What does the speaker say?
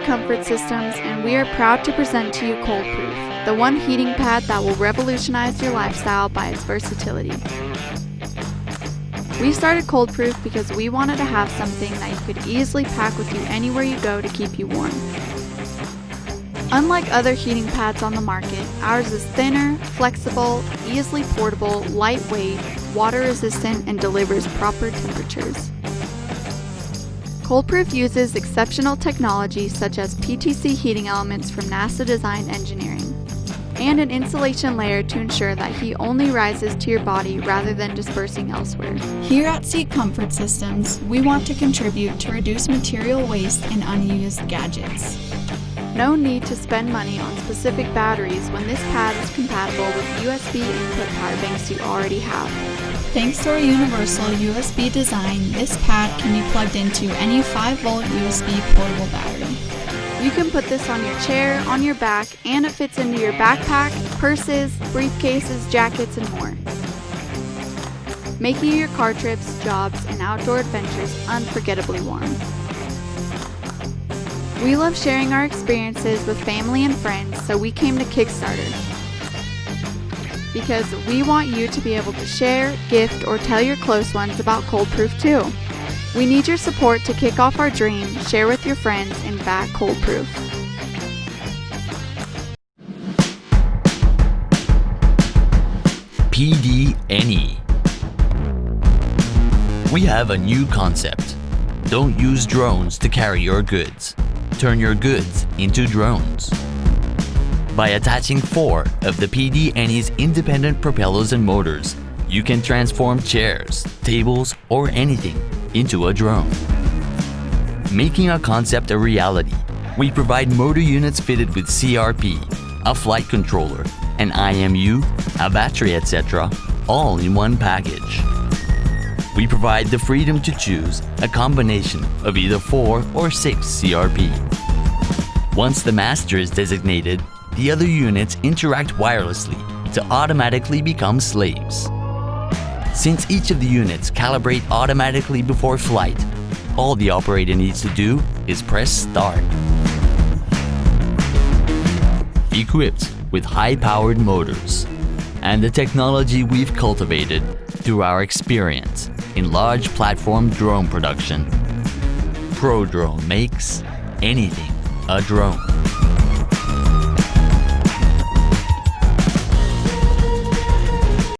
Comfort Systems, and we are proud to present to you Cold Proof, the one heating pad that will revolutionize your lifestyle by its versatility. We started Cold Proof because we wanted to have something that you could easily pack with you anywhere you go to keep you warm. Unlike other heating pads on the market, ours is thinner, flexible, easily portable, lightweight, water resistant, and delivers proper temperatures. Cold Proof uses exceptional technology such as PTC heating elements from NASA Design Engineering, and an insulation layer to ensure that heat only rises to your body rather than dispersing elsewhere. Here at Seat Comfort Systems, we want to contribute to reduce material waste and unused gadgets. No need to spend money on specific batteries when this pad is compatible with USB input power banks you already have. Thanks to our universal USB design, this pad can be plugged into any 5-volt USB portable battery. You can put this on your chair, on your back, and it fits into your backpack, purses, briefcases, jackets, and more, making your car trips, jobs, and outdoor adventures unforgettably warm. We love sharing our experiences with family and friends, so we came to Kickstarter. Because we want you to be able to share, gift, or tell your close ones about Cold Proof too. We need your support to kick off our dream, share with your friends, and back Cold Proof. PD&E. We have a new concept. Don't use drones to carry your goods. Turn your goods into drones. By attaching 4 of the PD&E's independent propellers and motors, you can transform chairs, tables, or anything into a drone. Making a concept a reality, we provide motor units fitted with CRP, a flight controller, an IMU, a battery, etc., all in one package. We provide the freedom to choose a combination of either 4 or 6 CRP. Once the master is designated, the other units interact wirelessly to automatically become slaves. Since each of the units calibrate automatically before flight, all the operator needs to do is press start. Equipped with high-powered motors and the technology we've cultivated through our experience in large platform drone production, ProDrone makes anything a drone.